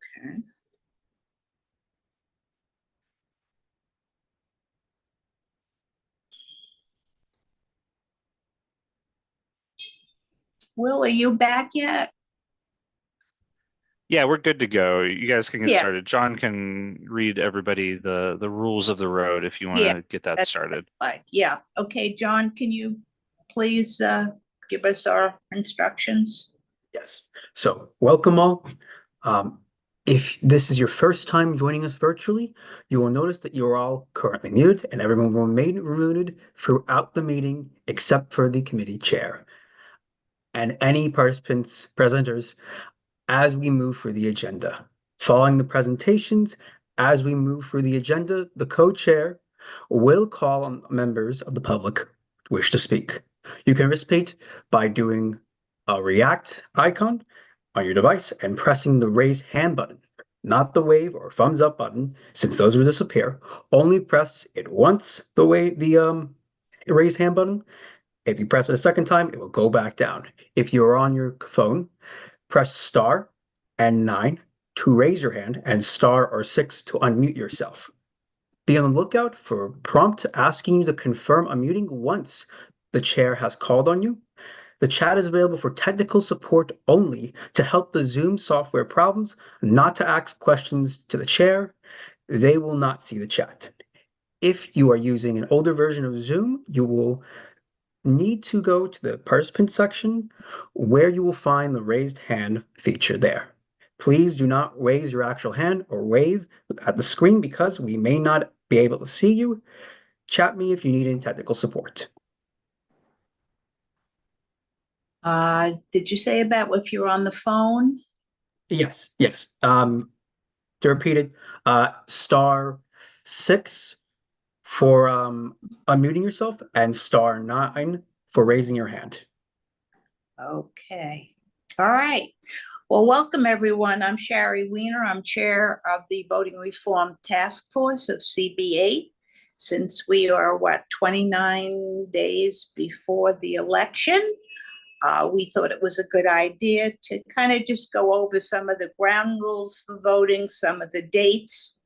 Okay. Will, are you back yet? Yeah, we're good to go. You guys can get Yeah, started. John can read everybody the rules of the road if you want yeah, to get that that's started. like, yeah. Okay, John, can you please give us our instructions? Yes. So, welcome all. Um, if this is your first time joining us virtually, you will notice that you are all currently muted and everyone will remain muted throughout the meeting except for the committee chair and any participants, presenters, as we move through the agenda. Following the presentations, as we move through the agenda, the co-chair will call on members of the public who wish to speak. You can participate by doing a react icon on your device and pressing the raise hand button, not the wave or thumbs up button, since those will disappear. Only press it once, the raise hand button. If you press it a second time, it will go back down. If you're on your phone, press star and 9 to raise your hand and star or 6 to unmute yourself. Be on the lookout for a prompt asking you to confirm unmuting once the chair has called on you. The chat is available for technical support only to help the Zoom software problems, not to ask questions to the chair. They will not see the chat. If you are using an older version of Zoom, you will need to go to the participant section where you will find the raised hand feature there. Please do not raise your actual hand or wave at the screen because we may not be able to see you. Chat me if you need any technical support. Did you say about if you're on the phone? Yes, yes. To repeat it, star 6 for unmuting yourself and star 9 for raising your hand. Okay. All right. Well, welcome everyone. I'm Sherry Weiner. I'm chair of the Voting Reform Task Force of CB8. Since we are, 29 days before the election, we thought it was a good idea to kind of just go over some of the ground rules for voting, some of the dates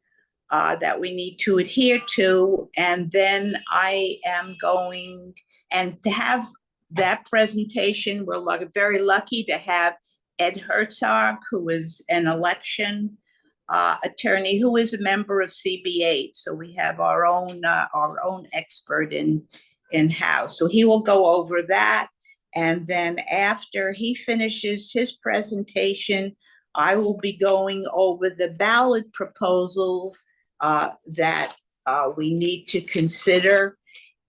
that we need to adhere to. And then I am going and to have that presentation. We're very lucky to have Ed Herzog, who is an election attorney, who is a member of CB8. So we have our own expert in house. So he will go over that. And then after he finishes his presentation, I will be going over the ballot proposals that we need to consider.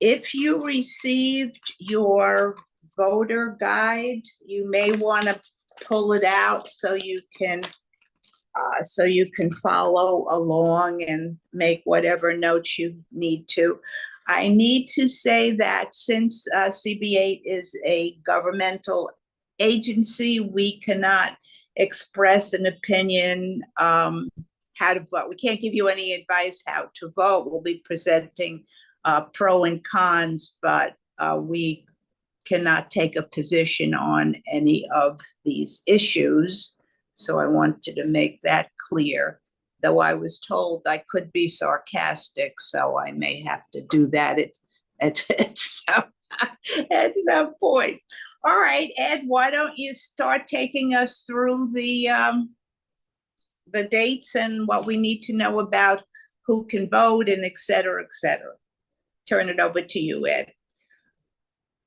If you received your voter guide, you may want to pull it out so you can follow along and make whatever notes you need to. I need to say that since CB8 is a governmental agency, we cannot express an opinion how to vote. We can't give you any advice how to vote. We'll be presenting pro and cons, but we cannot take a position on any of these issues. So I wanted to make that clear, though I was told I could be sarcastic, so I may have to do that at some point. All right, Ed, why don't you start taking us through the dates and what we need to know about who can vote and et cetera, et cetera. Turn it over to you, Ed.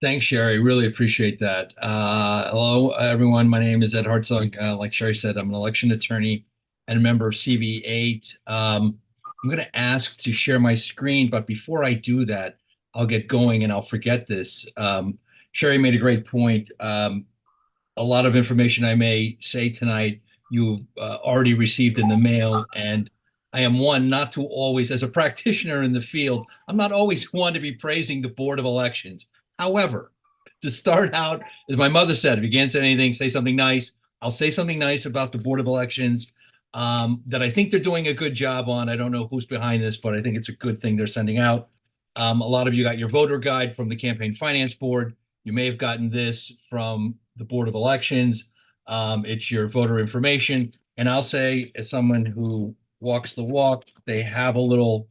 Thanks, Sherry. Really appreciate that. Hello, everyone. My name is Ed Hartzog. Like Sherry said, I'm an election attorney and a member of CB8. I'm going to ask to share my screen, but before I do that, I'll get going and I'll forget this. Sherry made a great point. A lot of information I may say tonight, you've already received in the mail, and I am one not to always, as a practitioner in the field, I'm not always one to be praising the Board of Elections. However, to start out, as my mother said, if you can't say anything, say something nice. I'll say something nice about the Board of Elections that I think they're doing a good job on. I don't know who's behind this, but I think it's a good thing they're sending out. A lot of you got your voter guide from the Campaign Finance Board. You may have gotten this from the Board of Elections. It's your voter information. And I'll say, as someone who walks the walk, they have a little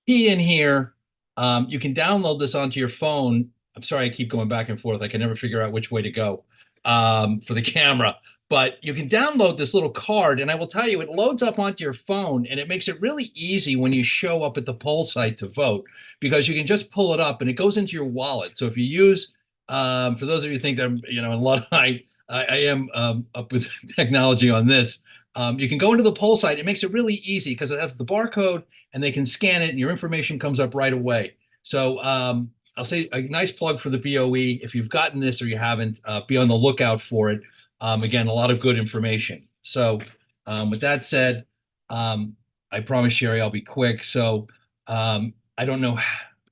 key in here. You can download this onto your phone. I'm sorry, I keep going back and forth. I can never figure out which way to go for the camera. But you can download this little card, and I will tell you, it loads up onto your phone, and it makes it really easy when you show up at the poll site to vote, because you can just pull it up and it goes into your wallet. So if you use, for those of you who think that I'm, a lot of, I am up with technology on this. You can go into the poll site. It makes it really easy because it has the barcode, and they can scan it, and your information comes up right away. So I'll say a nice plug for the BOE. If you've gotten this or you haven't, be on the lookout for it. Again, a lot of good information. So with that said, I promise, Sherry, I'll be quick. So I don't know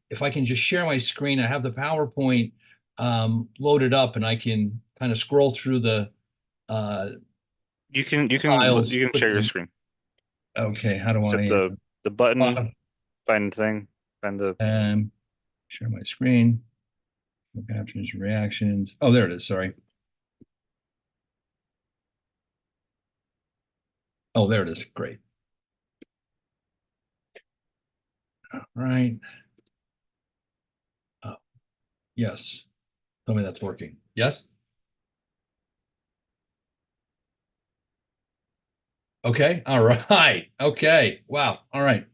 if I can just share my screen. I have the PowerPoint loaded up, and I can kind of scroll through the You can files share your quickly. screen. Okay, how do Except I the button, find the share my screen? Captions, reactions. Oh, there it is. Sorry. Oh, there it is. Great. All right. Oh, yes. Tell me that's working. Yes. Okay. All right. Okay. Wow. All right.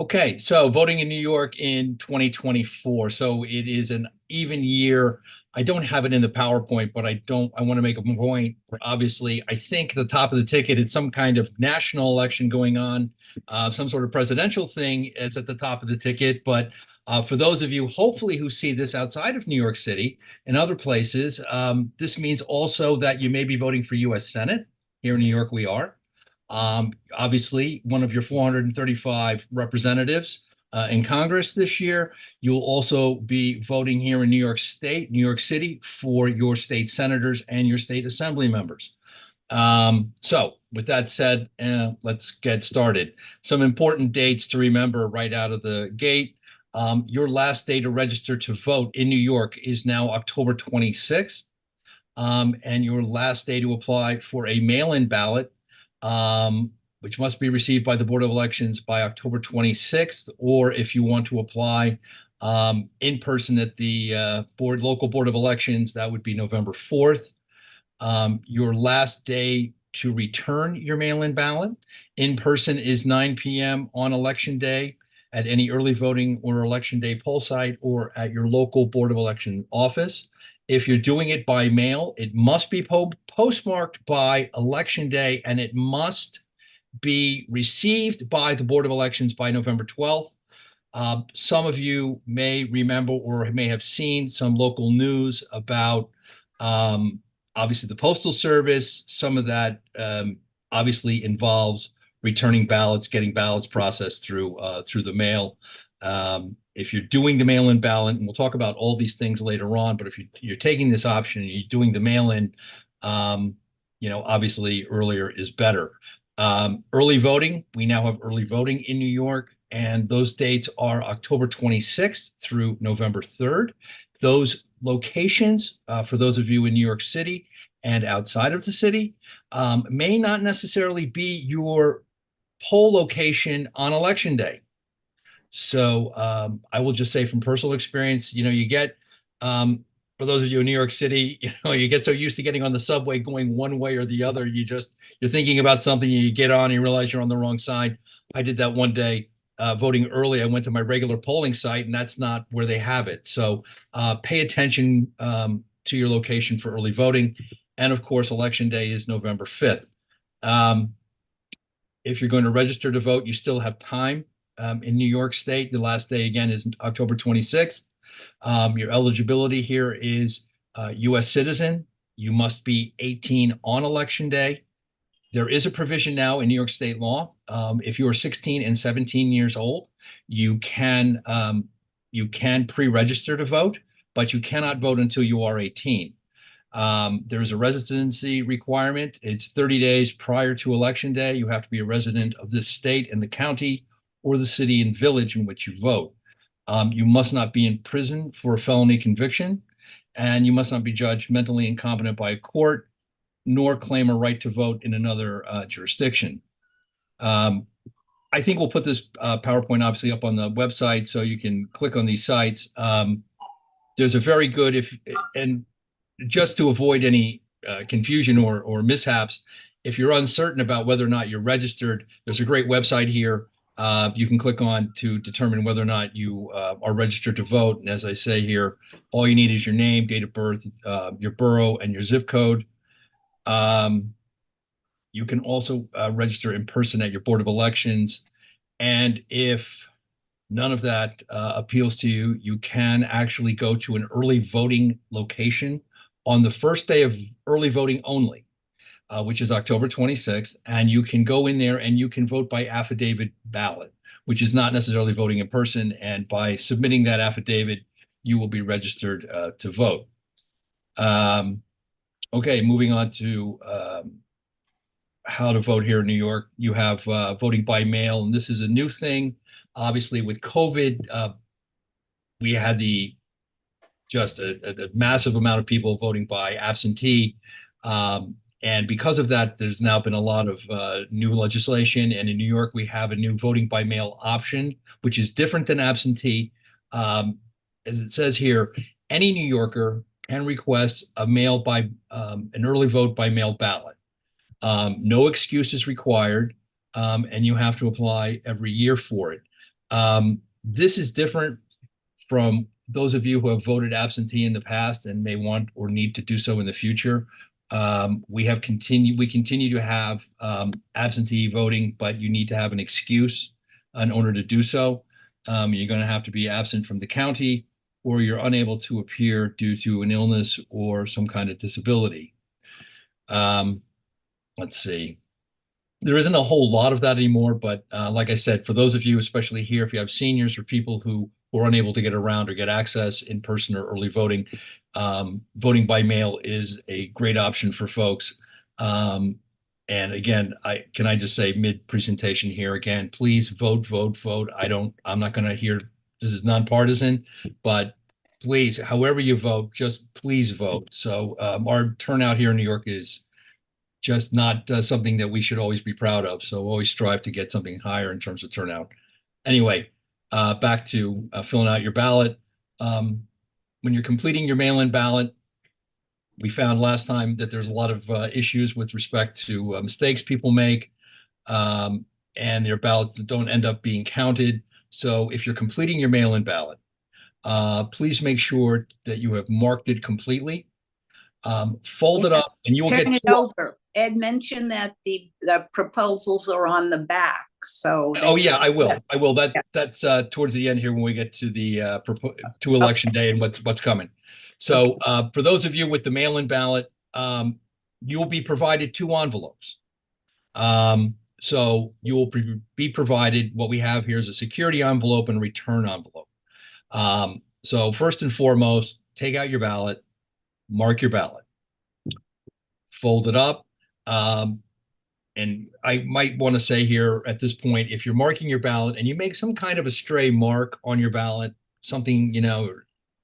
Okay, so voting in New York in 2024. So it is an even year. I don't have it in the PowerPoint, but I want to make a point where obviously I think the top of the ticket is some kind of national election going on, some sort of presidential thing is at the top of the ticket. But for those of you, hopefully, who see this outside of New York City and other places, this means also that you may be voting for U.S. Senate. Here in New York, we are. Obviously, one of your 435 representatives in Congress this year. You'll also be voting here in New York State, New York City, for your state senators and your state assembly members. So with that said, let's get started. Some important dates to remember right out of the gate. Your last day to register to vote in New York is now October 26th. And your last day to apply for a mail-in ballot, which must be received by the Board of Elections by October 26th, or if you want to apply in person at the local Board of Elections, that would be November 4th. Your last day to return your mail-in ballot in person is 9 p.m. on Election Day at any early voting or Election Day poll site or at your local Board of Election office. If you're doing it by mail, it must be postmarked by Election Day, and it must be received by the Board of Elections by November 12th. Some of you may remember or may have seen some local news about obviously the Postal Service. Some of that obviously involves returning ballots, getting ballots processed through the mail. If you're doing the mail-in ballot, and we'll talk about all these things later on, but if you're taking this option and you're doing the mail-in, obviously earlier is better. Early voting, we now have early voting in New York, and those dates are October 26th through November 3rd. Those locations, for those of you in New York City and outside of the city, may not necessarily be your poll location on Election Day. So I will just say from personal experience, you get, for those of you in New York City, you get so used to getting on the subway going one way or the other, you're thinking about something, and you get on and you realize you're on the wrong side. I did that one day voting early. I went to my regular polling site, and that's not where they have it. So pay attention to your location for early voting. And of course, Election Day is November 5th. If you're going to register to vote, you still have time. In New York State, the last day again is October 26th. Your eligibility here is U.S. citizen. You must be 18 on Election Day. There is a provision now in New York State law. If you are 16 and 17 years old, you can pre-register to vote, but you cannot vote until you are 18. There is a residency requirement. It's 30 days prior to Election Day. You have to be a resident of this state and the county or the city and village in which you vote. You must not be in prison for a felony conviction. and you must not be judged mentally incompetent by a court, nor claim a right to vote in another jurisdiction. I think we'll put this PowerPoint obviously up on the website so you can click on these sites. There's a very good, and just to avoid any confusion or mishaps, if you're uncertain about whether or not you're registered, there's a great website here you can click on to determine whether or not you are registered to vote. And as I say here, all you need is your name, date of birth, your borough, and your zip code. You can also register in person at your Board of Elections. And if none of that appeals to you, you can actually go to an early voting location on the first day of early voting only, which is October 26th. And you can go in there and you can vote by affidavit ballot, which is not necessarily voting in person. And by submitting that affidavit, you will be registered to vote. Okay, moving on to how to vote here in New York. You have voting by mail, and this is a new thing. Obviously, with COVID, we had just a massive amount of people voting by absentee. And because of that, there's now been a lot of new legislation. And in New York, we have a new voting by mail option, which is different than absentee. As it says here, any New Yorker can request an early vote by mail ballot. No excuse is required, and you have to apply every year for it. This is different from those of you who have voted absentee in the past and may want or need to do so in the future. We continue to have absentee voting, but you need to have an excuse in order to do so. You're going to have to be absent from the county, or you're unable to appear due to an illness or some kind of disability. Let's see. There isn't a whole lot of that anymore, but like I said, for those of you, especially here, if you have seniors or people who are unable to get around or get access in person or early voting, voting by mail is a great option for folks. And again, can I just say mid-presentation here again, please vote, vote, vote. I'm not going to hear, this is nonpartisan, but please, however you vote, just please vote. So our turnout here in New York is just not something that we should always be proud of. So always strive to get something higher in terms of turnout. Anyway, back to filling out your ballot. When you're completing your mail-in ballot, we found last time that there's a lot of issues with respect to mistakes people make, and their ballots that don't end up being counted. So if you're completing your mail-in ballot, please make sure that you have marked it completely. Fold it up, and you will get Turn it over. Ed mentioned that the proposals are on the back. So oh yeah, I will. I will. That's towards the end here when we get to the to election day and what's coming. So for those of you with the mail-in ballot, you will be provided 2 envelopes. So you will be provided, what we have here is a security envelope and a return envelope. So first and foremost, take out your ballot, mark your ballot, fold it up. And I might want to say here at this point, if you're marking your ballot and you make some kind of a stray mark on your ballot, something,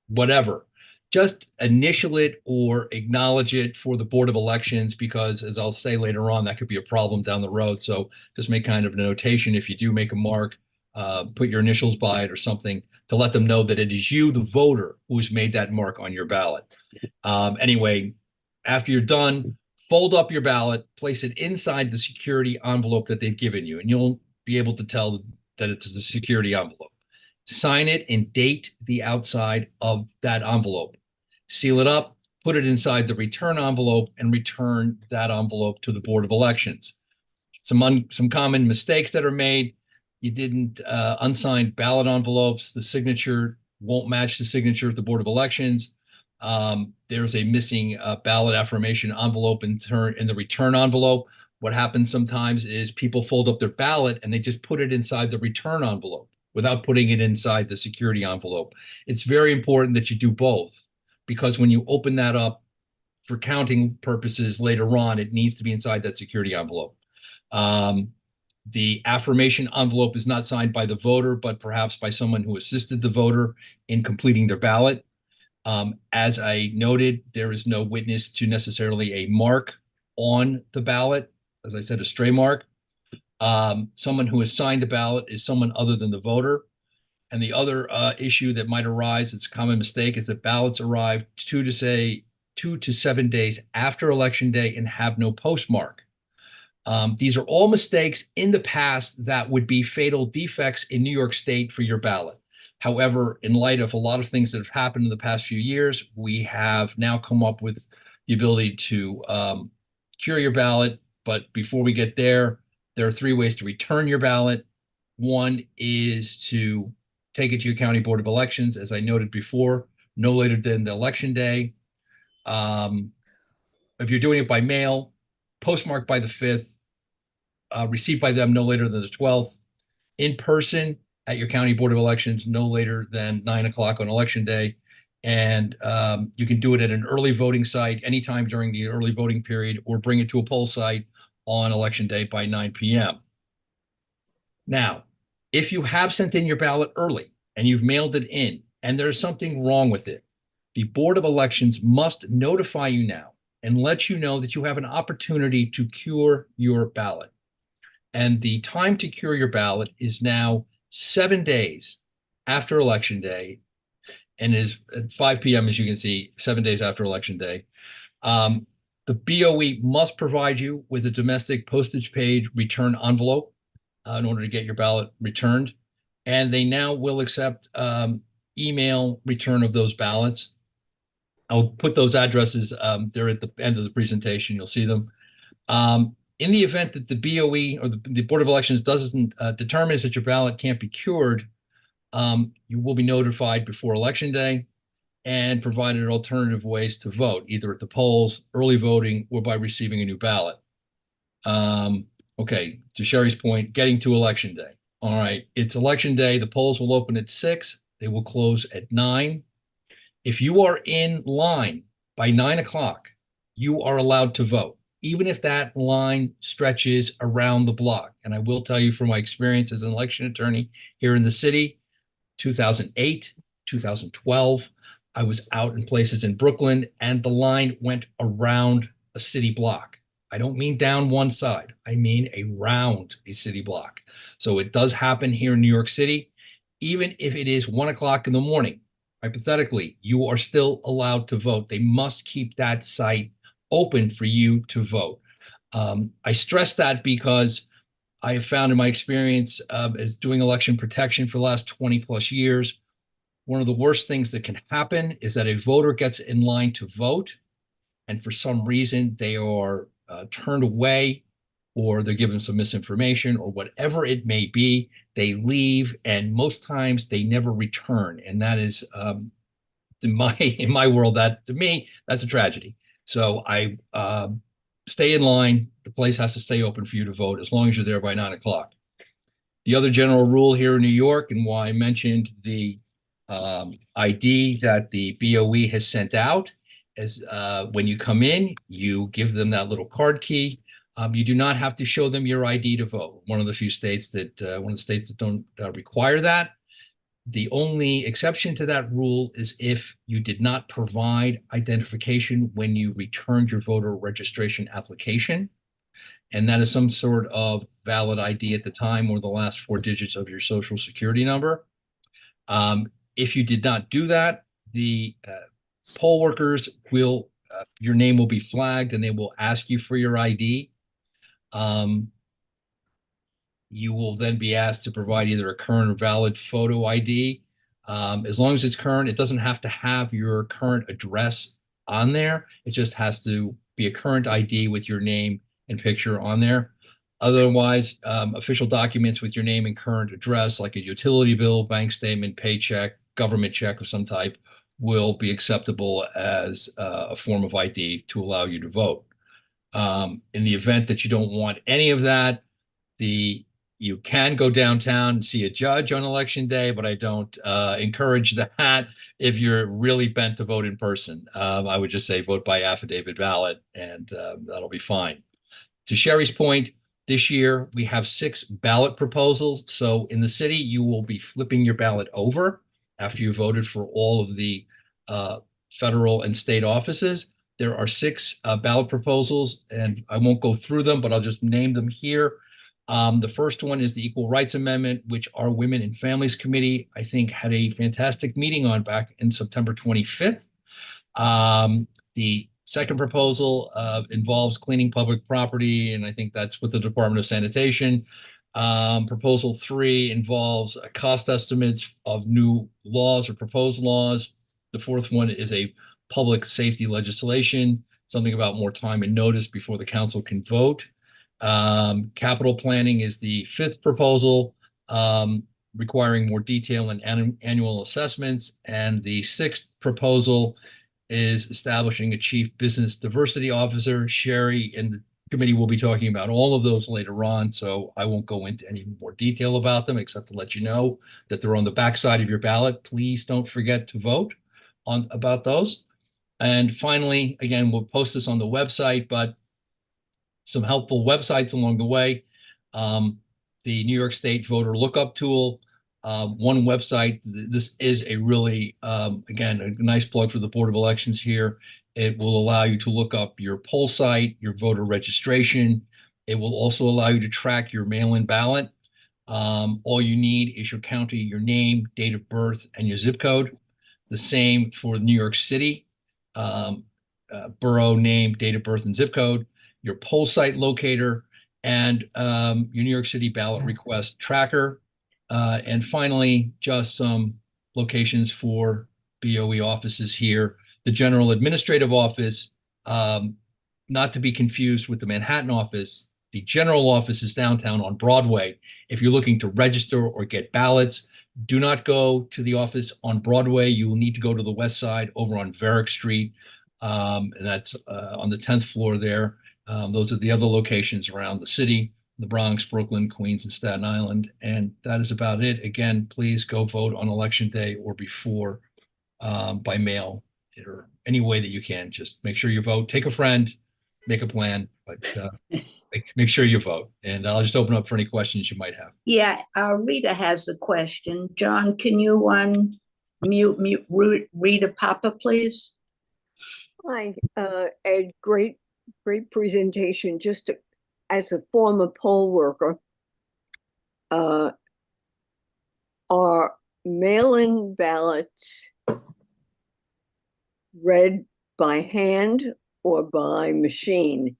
whatever, just initial it or acknowledge it for the Board of Elections, because as I'll say later on, that could be a problem down the road. So just make kind of a notation if you do make a mark, put your initials by it or something to let them know that it is you, the voter, who's made that mark on your ballot. Anyway, after you're done, fold up your ballot, place it inside the security envelope that they've given you, and you'll be able to tell that it's the security envelope. Sign it and date the outside of that envelope. Seal it up, put it inside the return envelope, and return that envelope to the Board of Elections. Some common mistakes that are made. You didn't unsigned ballot envelopes. The signature won't match the signature of the Board of Elections. There's a missing ballot affirmation envelope in the return envelope. What happens sometimes is people fold up their ballot and they just put it inside the return envelope without putting it inside the security envelope. It's very important that you do both, because when you open that up for counting purposes later on, it needs to be inside that security envelope. The affirmation envelope is not signed by the voter, but perhaps by someone who assisted the voter in completing their ballot. As I noted, there is no witness to necessarily a mark on the ballot. As I said, a stray mark. Someone who has signed the ballot is someone other than the voter. And the other issue that might arise, it's a common mistake, is that ballots arrive 2 to 7 days after Election Day and have no postmark. These are all mistakes in the past that would be fatal defects in New York State for your ballot. However, in light of a lot of things that have happened in the past few years, we have now come up with the ability to cure your ballot. But before we get there are 3 ways to return your ballot. One is to take it to your county board of elections, as I noted before, no later than the election day. If you're doing it by mail, postmarked by the 5th, received by them no later than the 12th, in person at your county board of elections no later than 9 o'clock on election day. And you can do it at an early voting site anytime during the early voting period, or bring it to a poll site on election day by 9 p.m. Now, if you have sent in your ballot early and you've mailed it in and there's something wrong with it, the Board of Elections must notify you now and let you know that you have an opportunity to cure your ballot. And the time to cure your ballot is now 7 days after Election Day, and is at 5 p.m., as you can see, 7 days after Election Day. The BOE must provide you with a domestic postage paid return envelope in order to get your ballot returned. And they now will accept email return of those ballots. I'll put those addresses, they're at the end of the presentation, you'll see them. In the event that the BOE or the Board of Elections doesn't determines that your ballot can't be cured, you will be notified before Election Day and provided alternative ways to vote, either at the polls, early voting, or by receiving a new ballot. Okay, to Sherry's point, getting to Election Day. All right, it's Election Day. The polls will open at 6. They will close at 9. If you are in line by 9 o'clock, you are allowed to vote, even if that line stretches around the block. And I will tell you from my experience as an election attorney here in the city, 2008, 2012, I was out in places in Brooklyn and the line went around a city block. I don't mean down one side. I mean around a city block. So it does happen here in New York City. Even if it is 1 o'clock in the morning, hypothetically, you are still allowed to vote. They must keep that site open for you to vote. I stress that because I have found in my experience as doing election protection for the last 20 plus years, one of the worst things that can happen is that a voter gets in line to vote, and for some reason they are turned away, or they're given some misinformation, or whatever it may be. They leave, and most times they never return. And that is, in my world, that to me, that's a tragedy. So I stay in line. The place has to stay open for you to vote as long as you're there by 9 o'clock. The other general rule here in New York, and why I mentioned the ID that the BOE has sent out, is when you come in, you give them that little card key. You do not have to show them your ID to vote. One of the states that don't require that. The only exception to that rule is if you did not provide identification when you returned your voter registration application, and that is some sort of valid ID at the time or the last 4 digits of your social security number. If you did not do that, the poll workers will, your name will be flagged and they will ask you for your ID. You will then be asked to provide either a current or valid photo ID. As long as it's current, it doesn't have to have your current address on there. It just has to be a current ID with your name and picture on there. Otherwise, official documents with your name and current address, like a utility bill, bank statement, paycheck, government check of some type, will be acceptable as a form of ID to allow you to vote. In the event that you don't want any of that, you can go downtown and see a judge on election day, but I don't encourage that if you're really bent to vote in person. I would just say vote by affidavit ballot, and that'll be fine. To Sherry's point, this year we have 6 ballot proposals. So in the city, you will be flipping your ballot over after you voted for all of the federal and state offices. There are 6 ballot proposals, and I won't go through them, but I'll just name them here. The first one is the Equal Rights Amendment, which our Women and Families Committee, I think, had a fantastic meeting on back in September 25th. The second proposal involves cleaning public property, and I think that's with the Department of Sanitation. Proposal 3 involves cost estimates of new laws or proposed laws. The fourth one is a public safety legislation, something about more time and notice before the council can vote. Capital planning is the 5th proposal, requiring more detail and annual assessments. And the 6th proposal is establishing a chief business diversity officer. Sherry and the committee will be talking about all of those later on, so I won't go into any more detail about them except to let you know that they're on the backside of your ballot. Please don't forget to vote about those. And finally, again, we'll post this on the website, but some helpful websites along the way. The New York State voter lookup tool, one website. This is a really, again, a nice plug for the Board of Elections here. It will allow you to look up your poll site, your voter registration. It will also allow you to track your mail-in ballot. All you need is your county, your name, date of birth, and your zip code. The same for New York City, borough name, date of birth, and zip code, your poll site locator, and your New York City ballot request tracker. And finally, just some locations for BOE offices here. The General Administrative Office, not to be confused with the Manhattan office. The general office is downtown on Broadway. If you're looking to register or get ballots, do not go to the office on Broadway. You will need to go to the west side over on Varick Street. And that's on the 10th floor there. Those are the other locations around the city, the Bronx, Brooklyn, Queens, and Staten Island. And that is about it. Again, please go vote on election day or before by mail or any way that you can. Just make sure you vote. Take a friend, make a plan, but make sure you vote. And I'll just open up for any questions you might have. Yeah, Rita has a question. John, can you mute Rita Papa, please? Hi, Ed, great presentation. Just as a former poll worker, are mail-in ballots read by hand or by machine?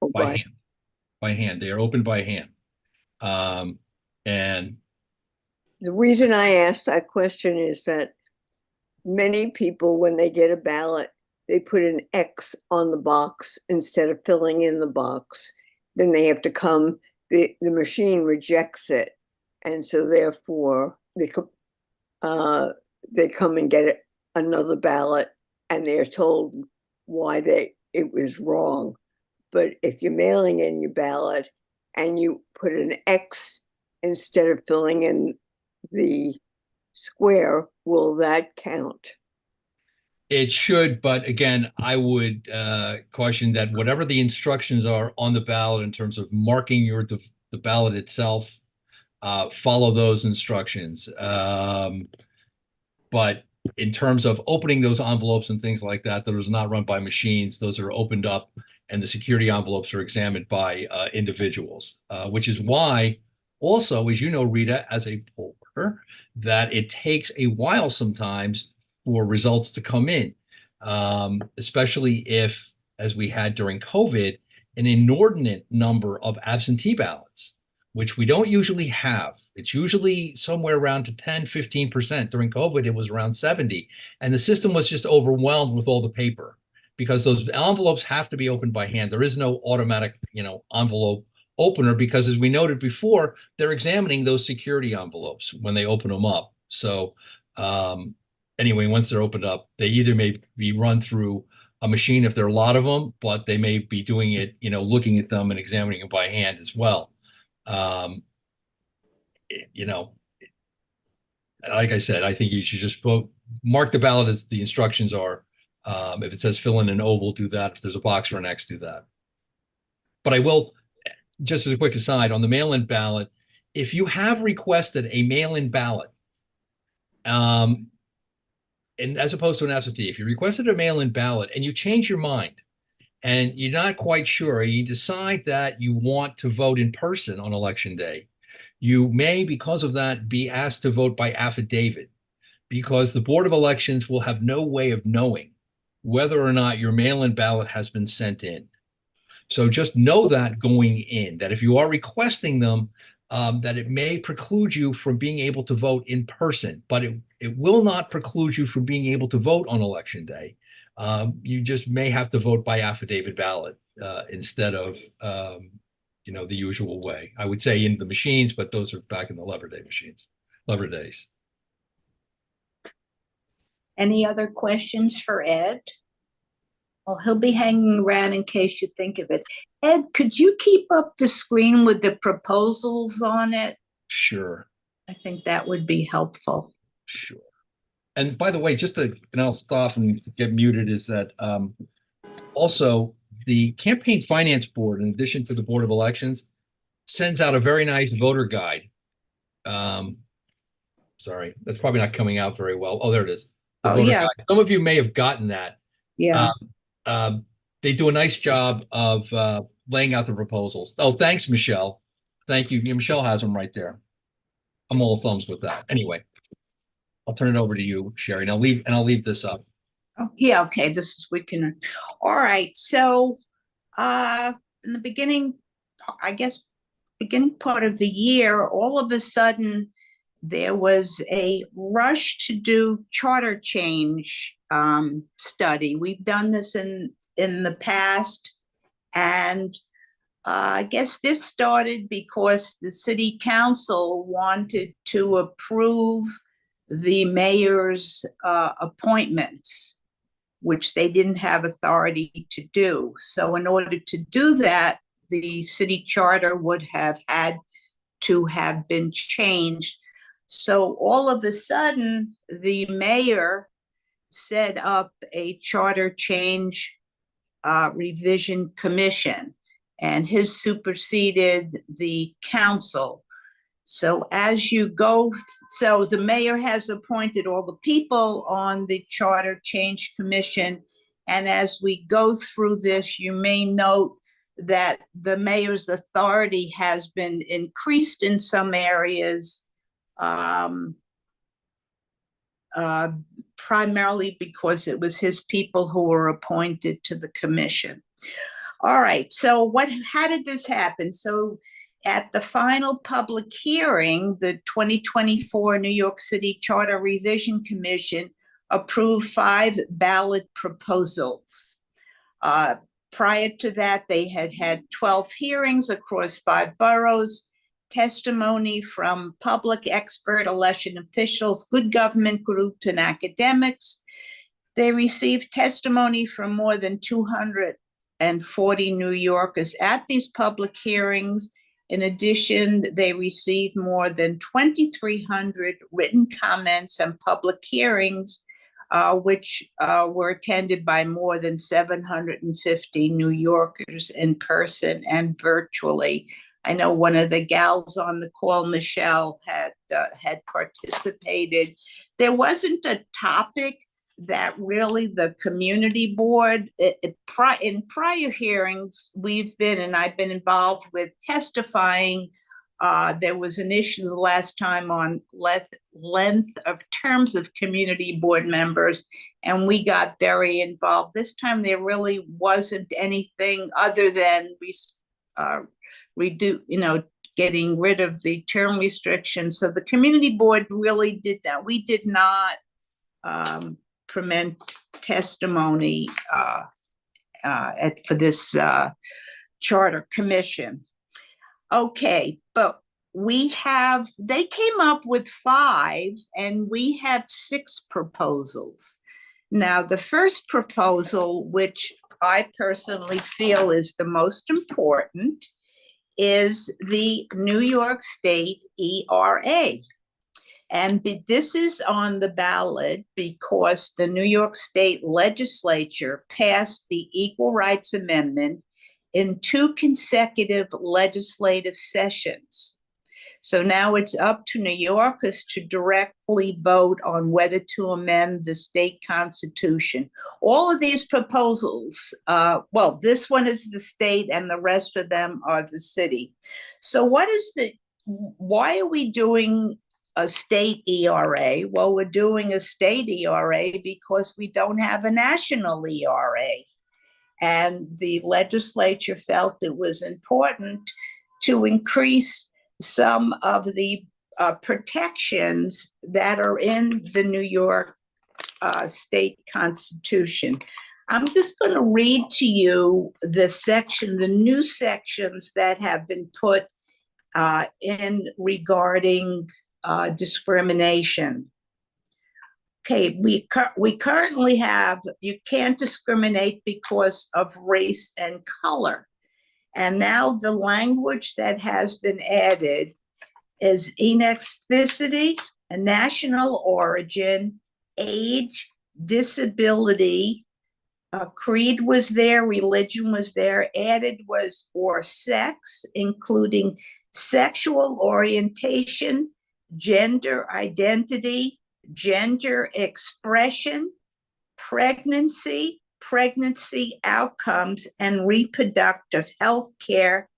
Or By hand. By hand. They are opened by hand. And the reason I asked that question is that many people, when they get a ballot, they put an X on the box instead of filling in the box. Then they have to come, the machine rejects it. And so therefore they come and get another ballot and they're told why it was wrong. But if you're mailing in your ballot and you put an X instead of filling in the square, will that count? it should, but again, I would caution that whatever the instructions are on the ballot in terms of marking the ballot itself, follow those instructions. But in terms of opening those envelopes and things like that, those are not run by machines. Those are opened up, and the security envelopes are examined by individuals, which is why also, as you know, Rita, as a poll worker, that it takes a while sometimes for results to come in, especially if, as we had during COVID, an inordinate number of absentee ballots, which we don't usually have. It's usually somewhere around to 10, 15%. During COVID, it was around 70. And the system was just overwhelmed with all the paper because those envelopes have to be opened by hand. There is no automatic, envelope opener because, as we noted before, they're examining those security envelopes when they open them up. So anyway, once they're opened up, they either may be run through a machine if there are a lot of them, but they may be doing it, looking at them and examining them by hand as well. Like I said, I think you should just mark the ballot as the instructions are. If it says fill in an oval, do that. If there's a box or an X, do that. But I will, just as a quick aside, on the mail-in ballot, if you have requested a mail-in ballot, and as opposed to an absentee, if you requested a mail-in ballot and you change your mind and you're not quite sure, you decide that you want to vote in person on election day, you may, because of that, be asked to vote by affidavit, because the Board of Elections will have no way of knowing whether or not your mail-in ballot has been sent in. So just know that going in, that if you are requesting them, that it may preclude you from being able to vote in person, but it will not preclude you from being able to vote on election day. You just may have to vote by affidavit ballot instead of the usual way. I would say in the machines, but those are back in the Labor Day machines, Labor Days. Any other questions for Ed? Well, he'll be hanging around in case you think of it. Ed, could you keep up the screen with the proposals on it? Sure. I think that would be helpful. Sure. And by the way, and I'll stop and get muted, is that also the Campaign Finance Board, in addition to the Board of Elections, sends out a very nice voter guide. Sorry, that's probably not coming out very well. Oh, there it is. The voter guide. Some of you may have gotten that. Yeah. They do a nice job of laying out the proposals. Oh, thanks, Michelle. Thank you. Michelle has them right there. I'm all thumbs with that. Anyway, I'll turn it over to you, Sherry, and I'll leave this up. Oh, yeah, okay. All right. So in the beginning part of the year, all of a sudden there was a rush to do charter change study. We've done this in the past, and I guess this started because the city council wanted to approve the mayor's appointments, which they didn't have authority to do. So in order to do that, the city charter would have had to have been changed. So all of a sudden, the mayor set up a charter change revision commission, and his superseded the council. So as you go, so the mayor has appointed all the people on the Charter Change Commission. And as we go through this, you may note that the mayor's authority has been increased in some areas, primarily because it was his people who were appointed to the commission. All right, so how did this happen? So at the final public hearing, the 2024 New York City Charter Revision Commission approved 5 ballot proposals. Prior to that, they had 12 hearings across 5 boroughs, testimony from public, expert, election officials, good government groups, and academics. They received testimony from more than 240 New Yorkers at these public hearings. In addition, they received more than 2,300 written comments and public hearings, which were attended by more than 750 New Yorkers in person and virtually. I know one of the gals on the call, Michelle, had participated. There wasn't a topic that really the community board, in prior hearings, I've been involved with testifying. There was an issue the last time on length of terms of community board members, and we got very involved. This time there really wasn't anything other than getting rid of the term restrictions. So the community board really did that. We did not permit testimony for this charter commission. Okay, but they came up with 5, and we have 6 proposals. Now, the first proposal, which I personally feel is the most important, is the New York State ERA. And this is on the ballot because the New York State legislature passed the Equal Rights Amendment in 2 consecutive legislative sessions. So now it's up to New Yorkers to directly vote on whether to amend the state constitution. All of these proposals, well, this one is the state and the rest of them are the city. So why are we doing a state ERA? Well, we're doing a state ERA because we don't have a national ERA. And the legislature felt it was important to increase some of the protections that are in the New York state constitution. I'm just going to read to you the new sections that have been put in regarding discrimination. Okay, we currently have, you can't discriminate because of race and color. And now the language that has been added is ethnicity, a national origin, age, disability, creed was there, religion was there, added was or sex, including sexual orientation, gender identity, gender expression, pregnancy outcomes, and reproductive health care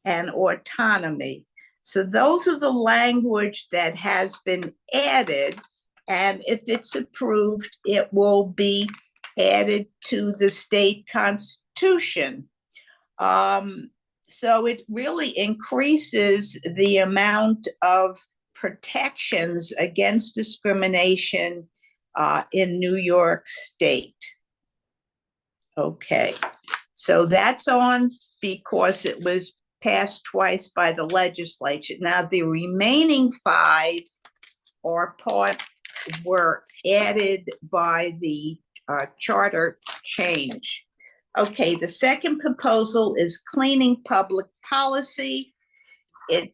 and autonomy. So those are the language that has been added, and if it's approved, it will be added to the state constitution. So it really increases the amount of protections against discrimination in New York State. Okay, so that's on because it was passed twice by the legislature. Now the remaining 5 were added by the charter change. Okay, the second proposal is cleaning public policy. It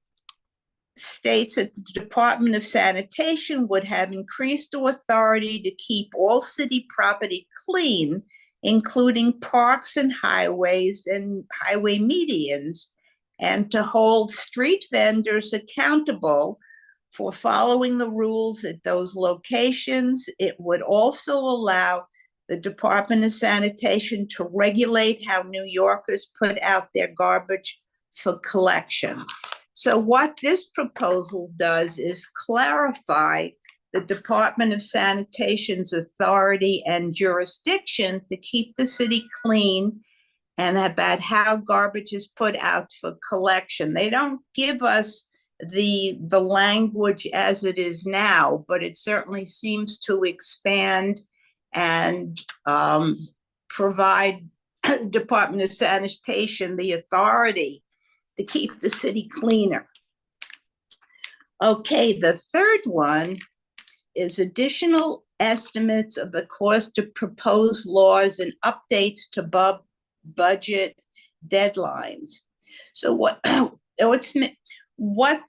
states that the Department of Sanitation would have increased authority to keep all city property clean, including parks and highways and highway medians, and to hold street vendors accountable for following the rules at those locations. It would also allow the Department of Sanitation to regulate how New Yorkers put out their garbage for collection. So what this proposal does is clarify the Department of Sanitation's authority and jurisdiction to keep the city clean and about how garbage is put out for collection. They don't give us the language as it is now, but it certainly seems to expand and provide Department of Sanitation the authority to keep the city cleaner. Okay, the third one is additional estimates of the cost of proposed laws and updates to budget deadlines. So what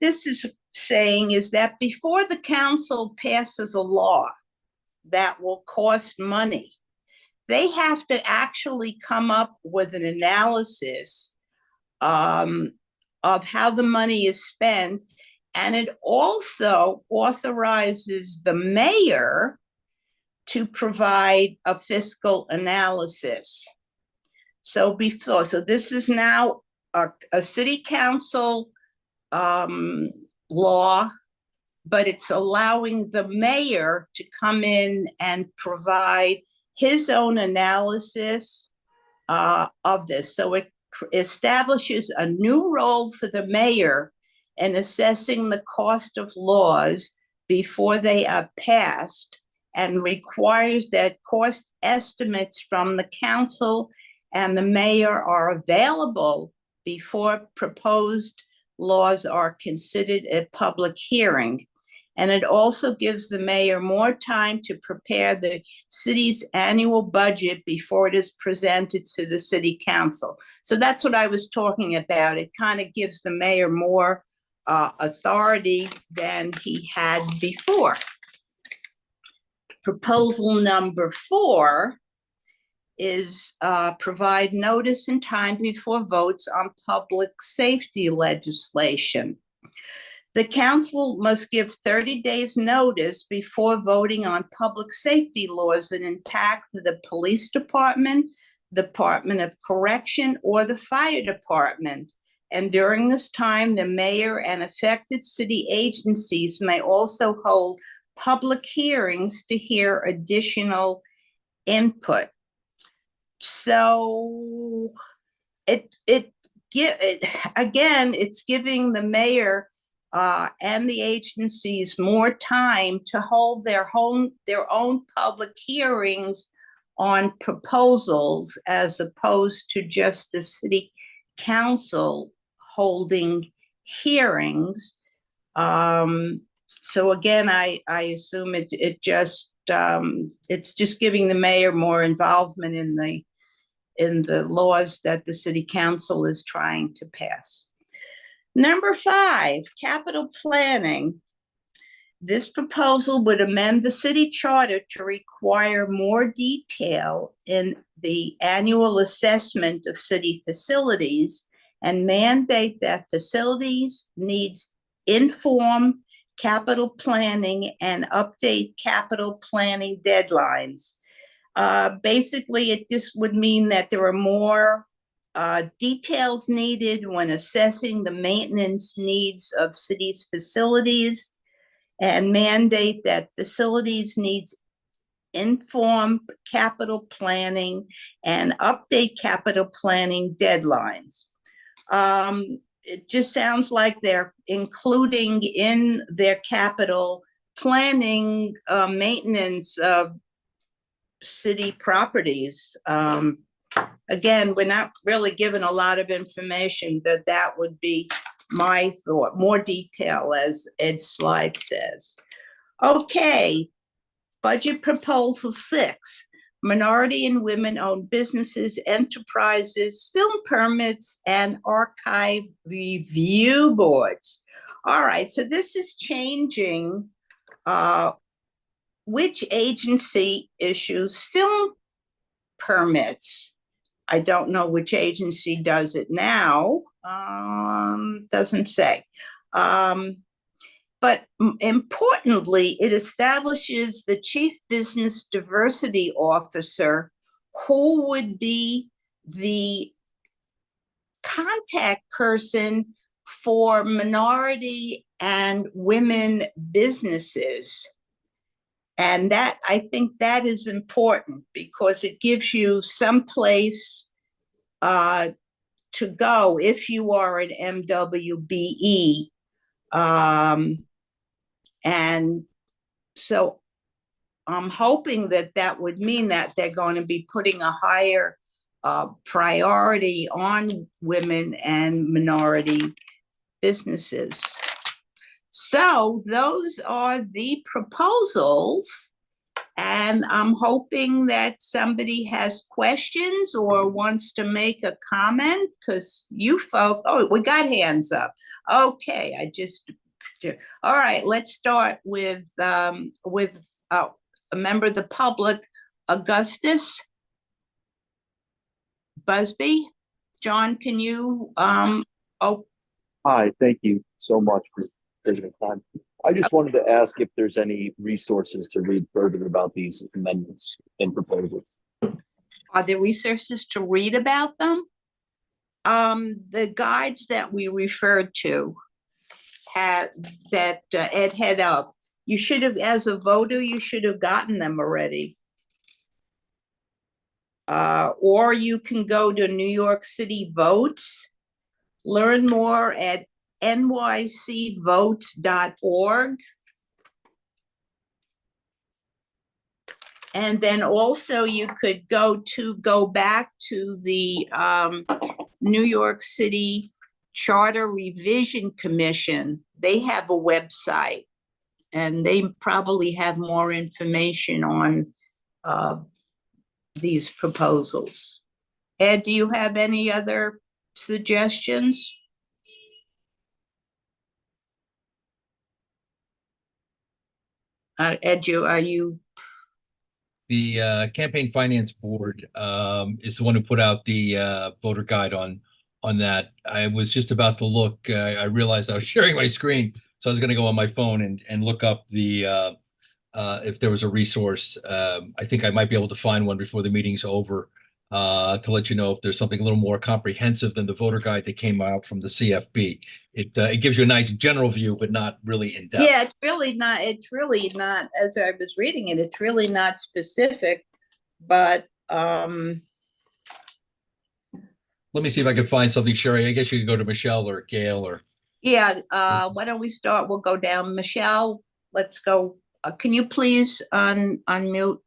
this is saying is that before the council passes a law that will cost money, they have to actually come up with an analysis of how the money is spent. And it also authorizes the mayor to provide a fiscal analysis. So this is now a city council law, but it's allowing the mayor to come in and provide his own analysis of this. So it establishes a new role for the mayor in assessing the cost of laws before they are passed, and requires that cost estimates from the council and the mayor are available before proposed laws are considered at public hearing. And it also gives the mayor more time to prepare the city's annual budget before it is presented to the city council. So that's what I was talking about. It kind of gives the mayor more authority than he had before. Proposal number 4 is provide notice and time before votes on public safety legislation. The council must give 30 days notice before voting on public safety laws that impact the police department, Department of Correction, or the fire department. And during this time, the mayor and affected city agencies may also hold public hearings to hear additional input. So again, it's giving the mayor and the agencies more time to hold their own public hearings on proposals, as opposed to just the city council holding hearings. So again, I assume it's just giving the mayor more involvement in the laws that the city council is trying to pass. Number 5, capital planning. This proposal would amend the city charter to require more detail in the annual assessment of city facilities and mandate that facilities needs inform capital planning and update capital planning deadlines. Basically, it just would mean that there are more details needed when assessing the maintenance needs of cities' facilities, and mandate that facilities needs inform capital planning and update capital planning deadlines. It just sounds like they're including in their capital planning maintenance of city properties. Again, we're not really given a lot of information, but that would be my thought. More detail, as Ed's slide says. Okay, budget proposal 6. Minority and women-owned businesses, enterprises, film permits, and archive review boards. All right, so this is changing which agency issues film permits. I don't know which agency does it now. Doesn't say. But importantly, it establishes the chief business diversity officer, who would be the contact person for minority and women businesses. And that, I think that is important, because it gives you some place to go if you are an MWBE. And so I'm hoping that that would mean that they're going to be putting a higher priority on women and minority businesses. So those are the proposals, and I'm hoping that somebody has questions or wants to make a comment, because you folks, oh, we got hands up. Okay, all right, let's start with a member of the public, Augustus Busby. John, can you, Hi, thank you so much for taking the time. I just wanted to ask if there's any resources to read further about these amendments and proposals. Are there resources to read about them? The guides that we referred to had that Ed had up. You should have, as a voter, you should have gotten them already. Or you can go to New York City Votes. Learn more at nycvotes.org. And then also you could go back to the New York City Charter Revision Commission. They have a website, and they probably have more information on these proposals. Ed, do you have any other suggestions? Ed, are you? The Campaign Finance Board is the one who put out the voter guide on on that. I was just about to look. I realized I was sharing my screen, so I was going to go on my phone and look up the if there was a resource. I think I might be able to find one before the meeting's over to let you know if there's something a little more comprehensive than the voter guide that came out from the CFB. It gives you a nice general view, but not really in depth. Yeah, it's really not, as I was reading it, it's really not specific, but Let me see if I can find something, Sherry. I guess you could go to Michelle or Gail or. yeah, why don't we start? We'll go down. Michelle, let's go. Can you please unmute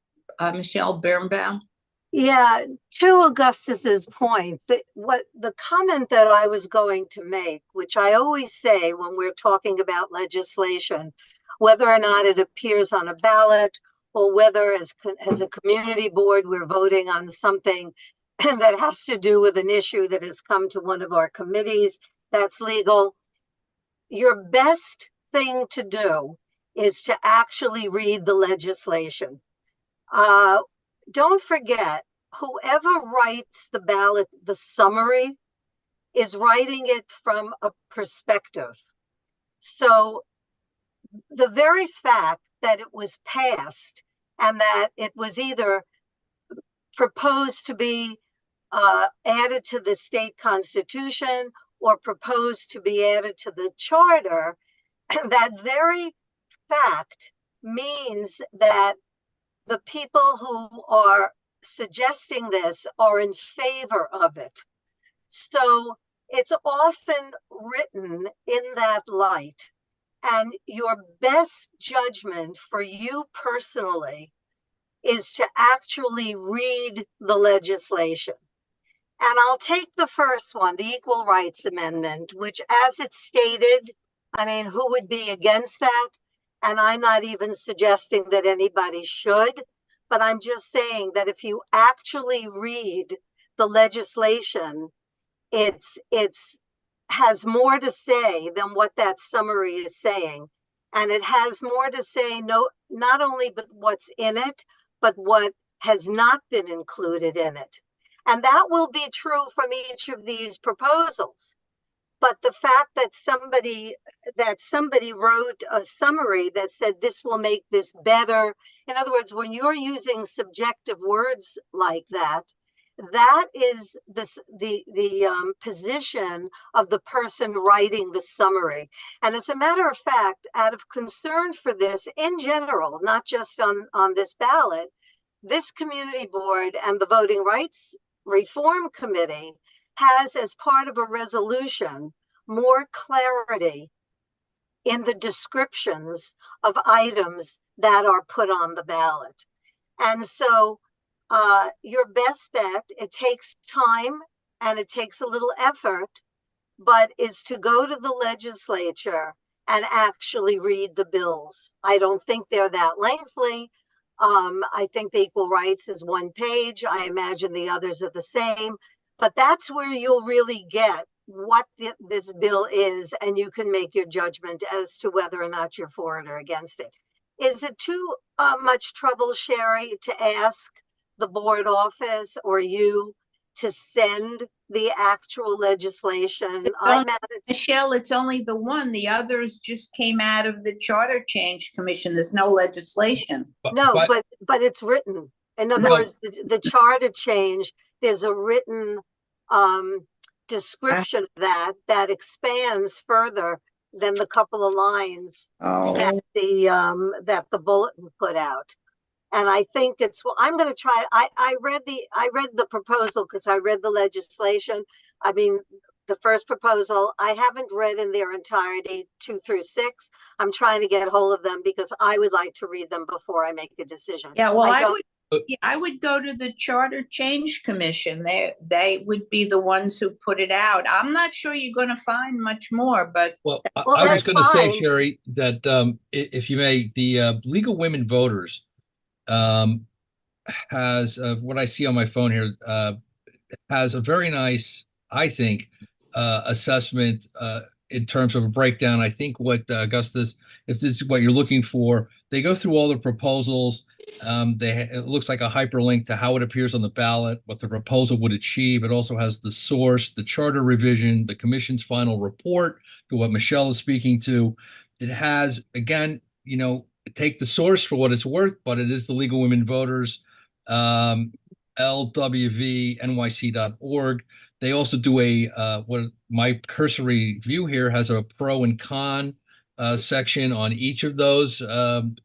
Michelle Birnbaum? Yeah, to Augustus's point, the comment that I was going to make, which I always say when we're talking about legislation, whether or not it appears on a ballot or whether as a community board we're voting on something that has to do with an issue that has come to one of our committees that's legal, your best thing to do is to actually read the legislation. Don't forget, whoever writes the ballot, the summary, is writing it from a perspective. So the very fact that it was passed and that it was either proposed to be added to the state constitution or proposed to be added to the charter, that very fact means that the people who are suggesting this are in favor of it. So it's often written in that light. And your best judgment for you personally is to actually read the legislation. And I'll take the first one, the Equal Rights Amendment, which as it's stated, I mean, who would be against that? And I'm not even suggesting that anybody should, but I'm just saying that if you actually read the legislation, it's has more to say than what that summary is saying. And it has more to say, not only but what's in it, but what has not been included in it. And that will be true from each of these proposals. But the fact that somebody wrote a summary that said this will make this better, in other words, when you're using subjective words like that, that is the position of the person writing the summary. And as a matter of fact, out of concern for this in general, not just on this ballot, this community board and the Voting Rights Reform Committee has, as part of a resolution, more clarity in the descriptions of items that are put on the ballot. And so your best bet, it takes time and it takes a little effort, but is to go to the legislature and actually read the bills. I don't think they're that lengthy. I think the Equal Rights is one page. I imagine the others are the same, but that's where you'll really get what this bill is, and you can make your judgment as to whether or not you're for it or against it. Is it too much trouble, Sherry, to ask the board office or you to send the actual legislation? Michelle, it's only the one. The others just came out of the Charter Change Commission. There's no legislation. No, but it's written. In other words, the charter change, there's a written description of that expands further than the couple of lines that the bulletin put out. And I think I'm going to try. I read the proposal because I read the legislation. I mean, the first proposal, I haven't read in their entirety 2 through 6. I'm trying to get hold of them because I would like to read them before I make a decision. Yeah, well, I would go to the Charter Change Commission. They would be the ones who put it out. I'm not sure you're going to find much more, but I was going to say, Sherry, that if you may, the League of Women Voters has what I see on my phone here has a very nice, I think, assessment in terms of a breakdown. I think what Augustus, if this is what you're looking for, they go through all the proposals. It looks like a hyperlink to how it appears on the ballot, what the proposal would achieve. It also has the source, the charter revision, the commission's final report, to what Michelle is speaking to. It has, again, take the source for what it's worth, but it is the League of Women Voters, lwvnyc.org. They also do what my cursory view here has a pro and con section on each of those,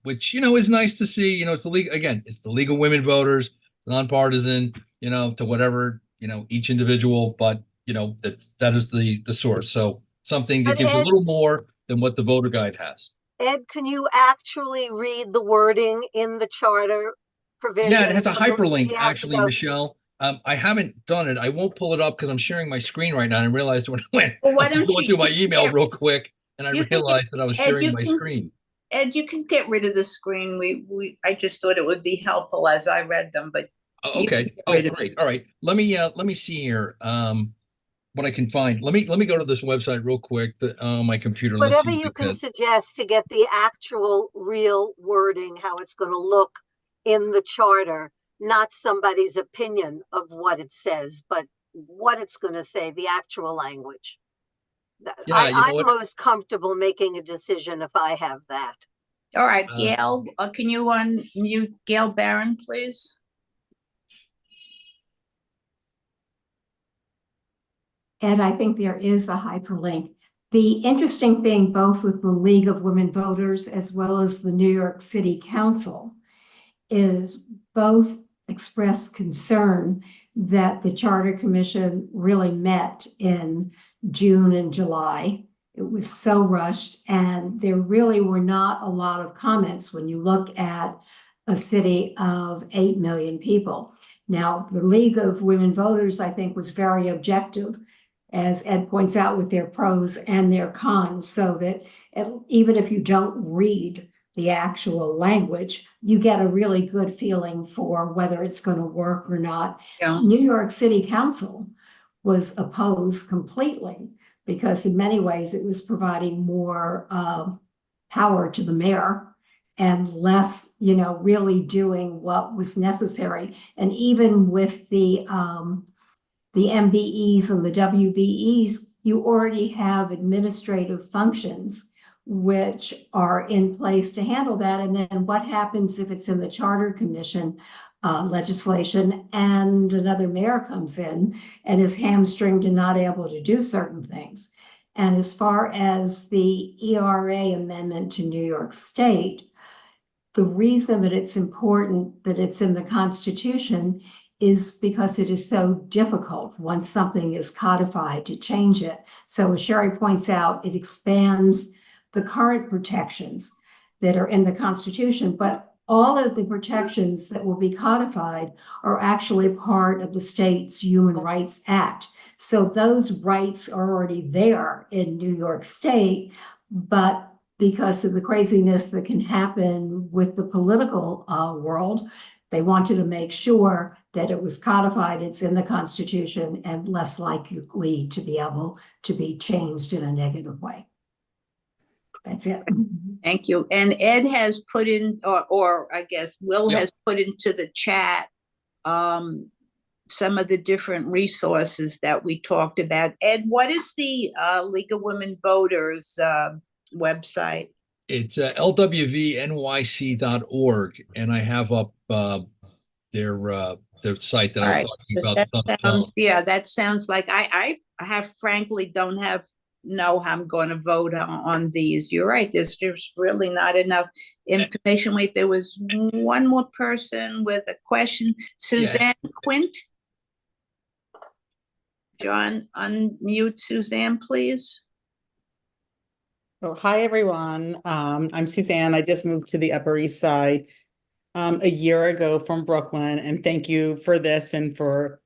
which, is nice to see. It's the league, again, it's the League of Women Voters, nonpartisan, to whatever, each individual, but, that is the source. So something that But gives a Ed- little more than what the voter guide has. Ed, can you actually read the wording in the charter provision? Yeah, it has a Do hyperlink, you have to actually, go- Michelle. I haven't done it. I won't pull it up because I'm sharing my screen right now. And I realized when I went, Well, why I was don't going you through my just email get- real quick, and I you can get- realized that I was Ed, sharing you my can- screen. Ed, you can get rid of the screen. I just thought it would be helpful as I read them, but Oh, you can okay. get Oh, rid of- great. All right. Let me see here. What I can find. Let me go to this website real quick. My computer. Let's Whatever see what you it can says. suggest to get the actual real wording, how it's going to look in the charter, not somebody's opinion of what it says, but what it's going to say, the actual language. Yeah, you know I'm what? most comfortable making a decision if I have that. All right, Uh, Gail, can you unmute Gail Barron, please? And I think there is a hyperlink. The interesting thing, both with the League of Women Voters as well as the New York City Council, is both expressed concern that the Charter Commission really met in June and July. It was so rushed, and there really were not a lot of comments when you look at a city of 8 million people. Now, the League of Women Voters, I think, was very objective, as Ed points out, with their pros and their cons, so that even if you don't read the actual language, you get a really good feeling for whether it's going to work or not. Yeah. New York City Council was opposed completely because in many ways it was providing more power to the mayor and less, really doing what was necessary. And even with the MBEs and the WBEs, you already have administrative functions which are in place to handle that. And then what happens if it's in the Charter Commission legislation and another mayor comes in and is hamstringed and not able to do certain things? And as far as the ERA amendment to New York State, the reason that it's important that it's in the Constitution is because it is so difficult once something is codified to change it. So as Sherry points out, it expands the current protections that are in the Constitution, but all of the protections that will be codified are actually part of the state's Human Rights Act. So those rights are already there in New York State, but because of the craziness that can happen with the political world, they wanted to make sure that it was codified, it's in the Constitution, and less likely to be able to be changed in a negative way. That's it. Thank you. And Ed has put in, or I guess Will Yep. has put into the chat some of the different resources that we talked about. Ed, what is the League of Women Voters website? It's lwvnyc.org, and I have up their site that I was talking about. That on the sounds, phone. yeah, that sounds like I have frankly don't know how I'm going to vote on these. You're right. There's just really not enough information. Wait, there was one more person with a question. Suzanne Quint. John, unmute Suzanne, please. Oh, hi, everyone. I'm Suzanne. I just moved to the Upper East Side a year ago from Brooklyn, and thank you for this and for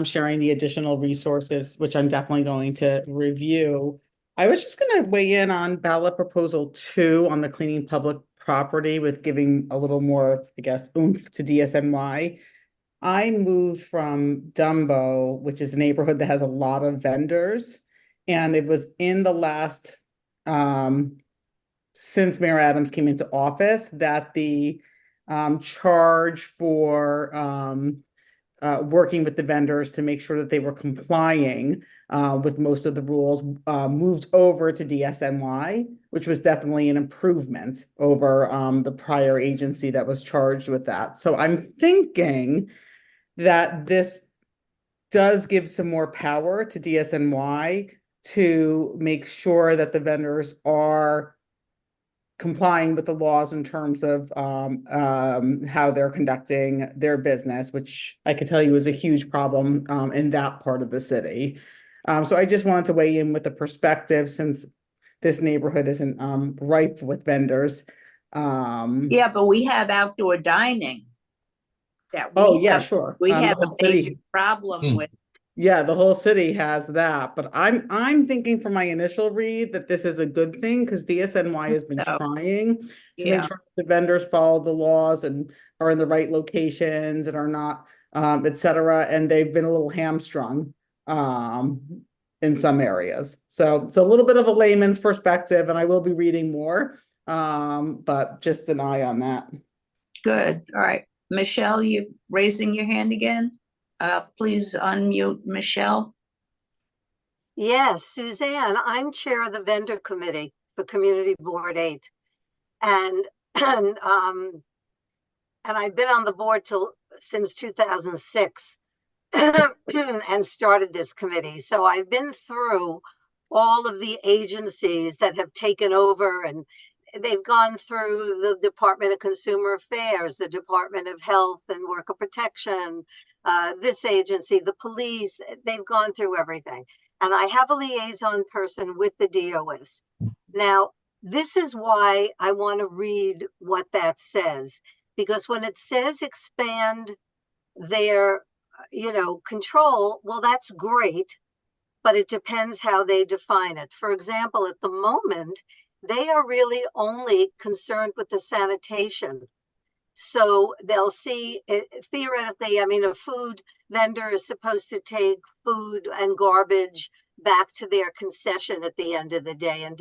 sharing the additional resources, which I'm definitely going to review. I was just going to weigh in on ballot proposal 2 on the cleaning public property with giving a little more, I guess, oomph to DSNY. I moved from Dumbo, which is a neighborhood that has a lot of vendors. And it was in the last, since Mayor Adams came into office, that the charge for working with the vendors to make sure that they were complying with most of the rules moved over to DSNY, which was definitely an improvement over the prior agency that was charged with that. So I'm thinking that this does give some more power to DSNY to make sure that the vendors are complying with the laws in terms of how they're conducting their business, which I can tell you is a huge problem in that part of the city. So I just wanted to weigh in with the perspective, since this neighborhood isn't rife with vendors. Yeah, but we have outdoor dining that Oh, we yeah, have, sure. we The have a whole city. major problem Hmm. with. Yeah, the whole city has that, but I'm thinking from my initial read that this is a good thing, because DSNY has been So, trying to yeah. make sure the vendors follow the laws and are in the right locations and are not, et cetera, and they've been a little hamstrung in some areas. So it's a little bit of a layman's perspective, and I will be reading more, but just an eye on that. Good. All right. Michelle, you raising your hand again? Please unmute Michelle. Yes, Suzanne, I'm chair of the vendor committee for Community Board 8. And I've been on the board since 2006 and started this committee. So I've been through all of the agencies that have taken over, and they've gone through the Department of Consumer Affairs, the Department of Health and Worker Protection, this agency, the police. They've gone through everything. And I have a liaison person with the DOS. Now, this is why I want to read what that says, because when it says expand their, control, well, that's great, but it depends how they define it. For example, at the moment, they are really only concerned with the sanitation. So they'll see, theoretically, I mean, a food vendor is supposed to take food and garbage back to their concession at the end of the day and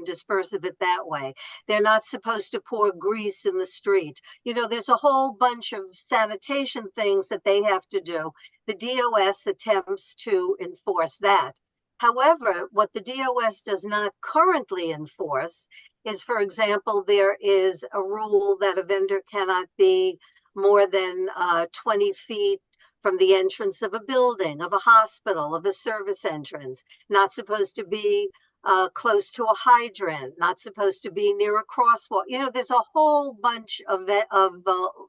disperse of it that way. They're not supposed to pour grease in the street. There's a whole bunch of sanitation things that they have to do. The DOS attempts to enforce that. However, what the DOS does not currently enforce is, for example, there is a rule that a vendor cannot be more than 20 feet from the entrance of a building, of a hospital, of a service entrance, not supposed to be close to a hydrant, not supposed to be near a crosswalk. There's a whole bunch of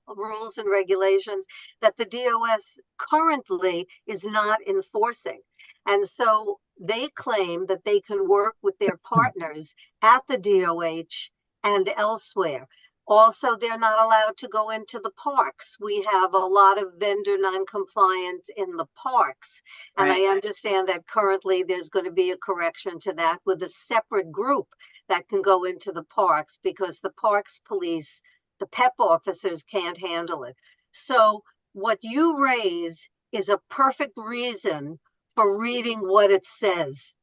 rules and regulations that the DOS currently is not enforcing. And so they claim that they can work with their partners at the DOH and elsewhere. Also, they're not allowed to go into the parks. We have a lot of vendor non-compliance in the parks. And Right. I understand that currently there's going to be a correction to that with a separate group that can go into the parks, because the parks police, the PEP officers, can't handle it. So what you raise is a perfect reason for reading what it says,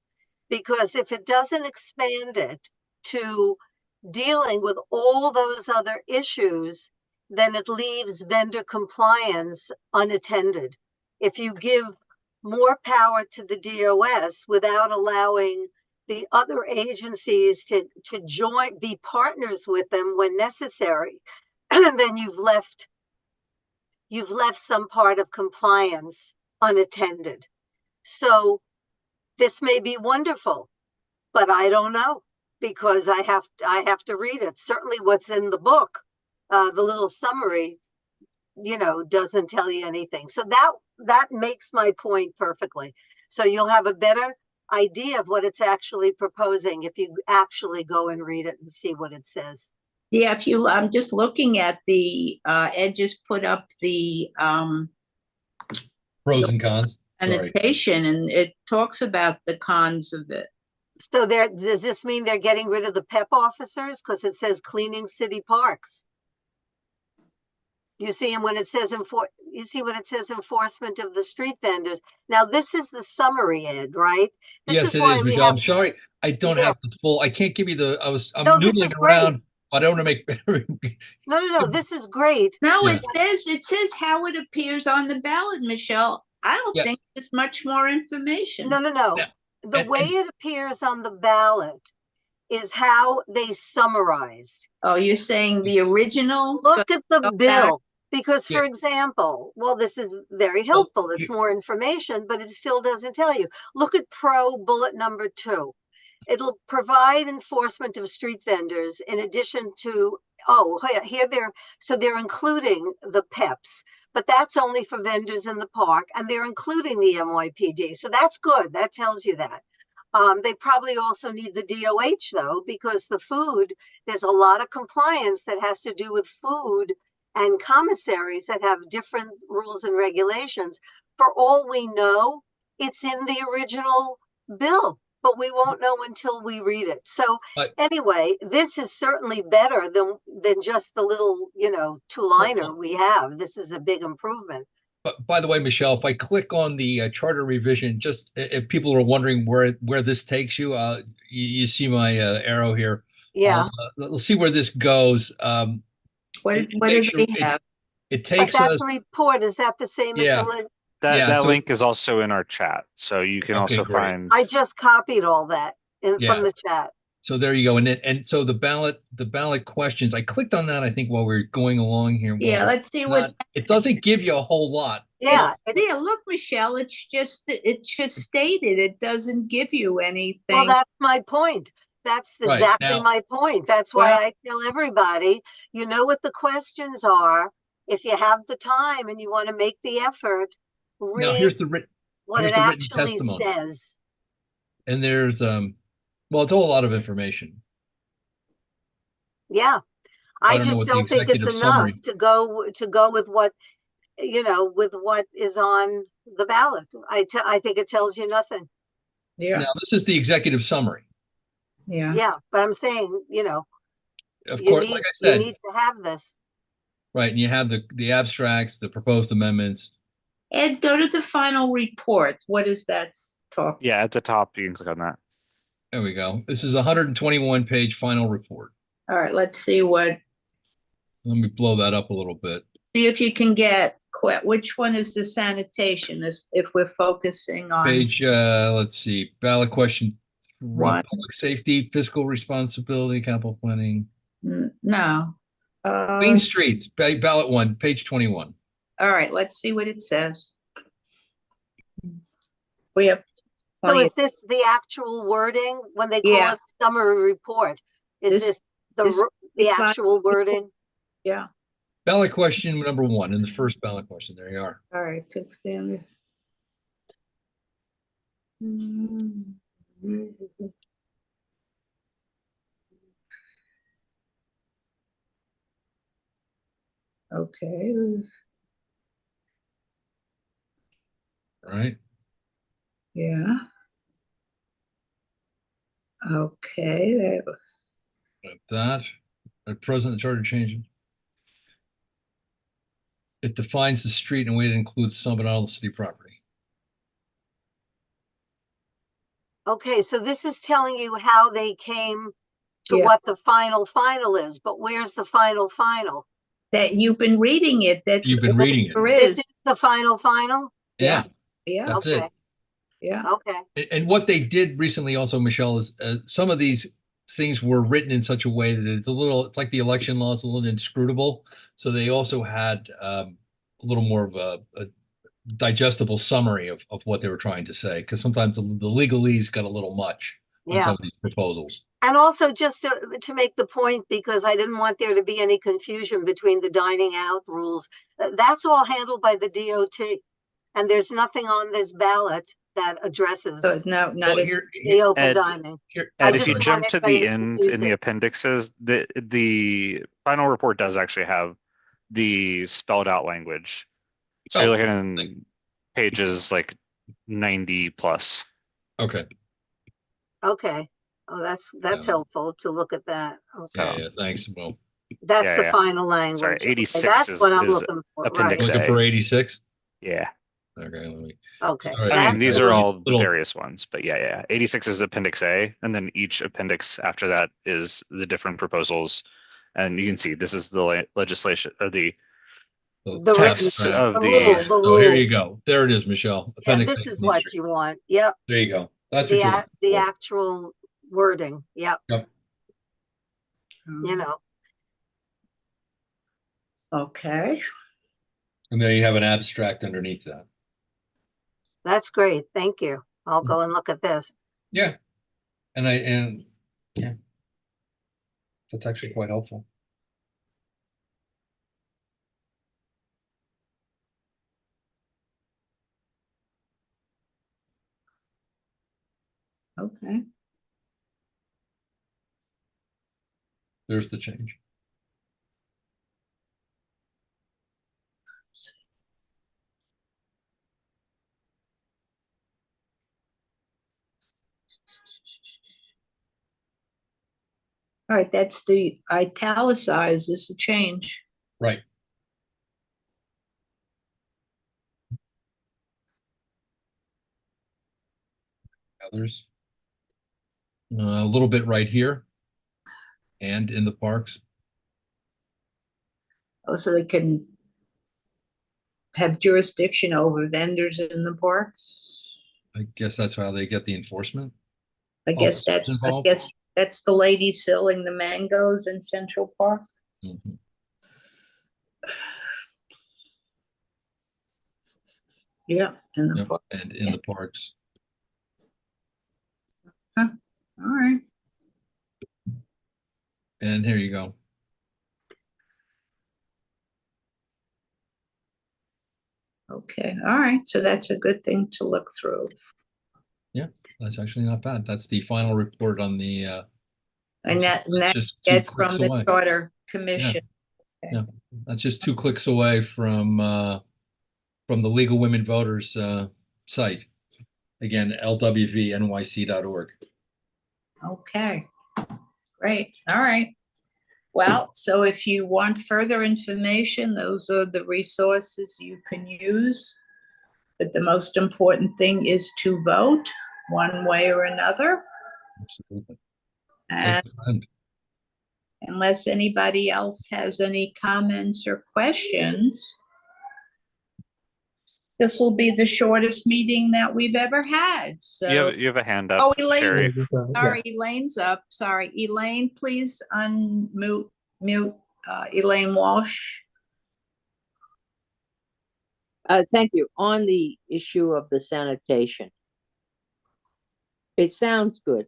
because if it doesn't expand it to dealing with all those other issues, then it leaves vendor compliance unattended. If you give more power to the DOS without allowing the other agencies to be partners with them when necessary, then you've left some part of compliance unattended. So this may be wonderful, but I don't know, because I have to read it. Certainly what's in the book, the little summary, doesn't tell you anything. So that makes my point perfectly. So you'll have a better idea of what it's actually proposing if you actually go and read it and see what it says. Yeah, I'm just looking at Ed just put up the Pros and cons. Sorry. annotation, and it talks about the cons of it. So does this mean they're getting rid of the PEP officers? Because it says cleaning city parks. You see, and when it says you see when it says enforcement of the street vendors. Now, this is the summary, Ed, right? This Yes, is it why is, we Michelle. have, I'm sorry. I don't Yeah. have the full, I can't give you the, I'm No, this is noodling great. around. I don't want to make, no, this is great. No, Yeah. it says how it appears on the ballot, Michelle. I don't Yeah. think there's much more information. No. Yeah. The And- way it appears on the ballot is how they summarized. Oh, you're saying the original? Look at the go back. bill, because Yeah. for example, well, this is very helpful. It's more information, but it still doesn't tell you. Look at pro bullet number 2. It'll provide enforcement of street vendors in addition to, here they're including the PEPs, but that's only for vendors in the park, and they're including the NYPD. So that's good. That tells you that. They probably also need the DOH though, because the food, there's a lot of compliance that has to do with food and commissaries that have different rules and regulations. For all we know, it's in the original bill, but we won't know until we read it. So anyway, this is certainly better than just the little, 2-liner we have. This is a big improvement. But by the way, Michelle, if I click on the charter revision, just if people are wondering where this takes you, you see my arrow here. Yeah. Let's see where this goes. What It do takes they you- have? It But takes that's us. a report. Is that the same as Yeah. the link? That so- link is also in our chat, so you can Okay, also great. find. I just copied all that Yeah. from the chat. So there you go. And so the ballot questions, I clicked on that, I think, while we are going along here. Yeah, Well, let's see what. it doesn't give you a whole lot. Yeah. Yeah, look, Michelle, it's just stated. It doesn't give you anything. Well, that's my point. That's Right, exactly now- my point. That's why Well- I tell everybody, you know what the questions are. If you have the time and you want to make the effort, Now here's read the written, what here's it the written actually testimony. says. And there's well, it's all a lot of information. Yeah. I I don't know just what the don't think it's executive enough summary- to go with what, with what is on the ballot. I think it tells you nothing. Yeah, Now this is the executive summary. yeah. Yeah, but I'm saying, Of you course, need, like I you said, need to have this. right, and you have the abstracts, the proposed amendments. Ed, go to the final report. What is that talk? Yeah, at the top, you can click on that. There we go. This is a 121-page final report. All right, let's see what. Let me blow that up a little bit. See if you can get which one is the sanitation? Is if we're focusing on Page, let's see, ballot question 3, One. public safety, fiscal responsibility, capital planning. No. Clean streets, ballot 1, page 21. All right, let's see what it says. We have So plenty is this the actual wording when they call Yeah. it summary report? Is This- this this- the it's on- actual wording? yeah. Ballot question number 1 in the first ballot question. There you are. All right, to expand it. Okay. All right. Yeah. Okay. There. Like that. At present, the charter changes. It defines the street in a way that includes some but not all the city property. Okay, so this is telling you how they came to Yeah. what the final is, but where's the final? That you've been reading it. That's You've been all reading it. there This is. is the final? Yeah, Yeah. that's Okay, it. Yeah. okay. And what they did recently also, Michelle, is some of these things were written in such a way that it's like the election law is a little inscrutable. So they also had a little more of a digestible summary of what they were trying to say, because sometimes the legalese got a little much on Yeah. some of these proposals. And also just to make the point, because I didn't want there to be any confusion between the dining out rules, that's all handled by the DOT. And there's nothing on this ballot that addresses So no, not Well, a- the open Ed, dining. here, I And if just you didn't jump want to anybody the to end confuse in the it. appendixes, the final report does actually have the spelled out language. So Oh, you're looking in pages like 90 plus. okay. Okay. Oh, that's Yeah. helpful to look at that. Okay. Yeah, thanks. Well, That's Yeah, the yeah. final Sorry, language. Okay, 86 that's what I'm is looking for, right? Appendix Looking A. for 86? Yeah. Okay, let me. Okay, Sorry, I mean, that's these the are one. all the Little- various ones, but yeah. 86 is Appendix A, and then each appendix after that is the different proposals. And you can see this is the legislation or the The written, text right. of the the rule, the Oh, here rule. you go. There it is, Michelle. Yeah, Appendix this A, is Main what Street. you want. Yep, There you go. That's what you're the looking for. actual wording. Yep, Yep. you know, Okay, And there you have an abstract underneath that. that's great. Thank you. I'll go and look at this. Yeah. Yeah. That's actually quite helpful. okay. There's the change. All right, that's the italicized is a change. Right. Others. A little bit right here. And in the parks. Oh, so they can have jurisdiction over vendors in the parks? I guess that's how they get the enforcement. I guess Officers involved? that's the lady selling the mangoes in Central Park. Mhm. Yeah, in the Yep, park. and in the parks. All right. And here you go. Okay, all right. So that's a good thing to look through. Yeah, that's actually not bad. That's the final report on the And That's that just 2 gets clicks from the away. Charter Commission. That's just 2 clicks away from the League of Women Voters site. Again, lwvnyc.org. Okay, great. All right. Well, so if you want further information, those are the resources you can use. But the most important thing is to vote one way or another. Absolutely. And Take the time. unless anybody else has any comments or questions, this will be the shortest meeting that we've ever had. So, you have a hand up, oh, Elaine, Sherry. sorry, Elaine's up. Sorry, Elaine, please unmute Elaine Walsh. Thank you. On the issue of the sanitation, it sounds good,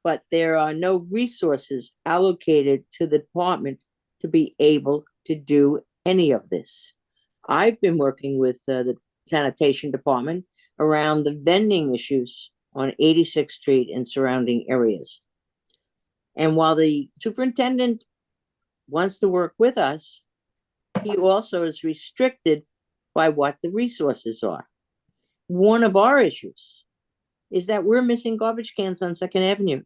but there are no resources allocated to the department to be able to do any of this. I've been working with the sanitation department around the vending issues on 86th Street and surrounding areas. And while the superintendent wants to work with us, he also is restricted by what the resources are. One of our issues is that we're missing garbage cans on 2nd Avenue.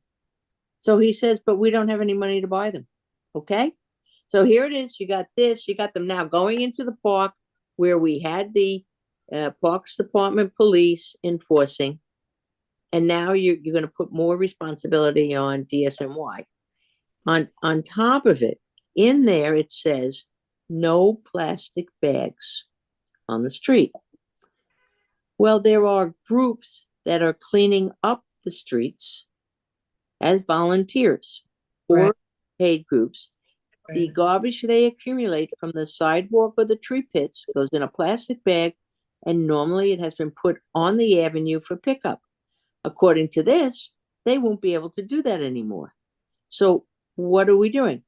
So he says, but we don't have any money to buy them. Okay? So here it is. You got this. You got them now going into the park where we had the Parks Department police enforcing. And now you're going to put more responsibility on DSNY. On top of it, in there it says no plastic bags on the street. Well, there are groups that are cleaning up the streets as volunteers or Right. paid groups. The garbage they accumulate from the sidewalk or the tree pits goes in a plastic bag, and normally it has been put on the avenue for pickup. According to this, they won't be able to do that anymore. So what are we doing?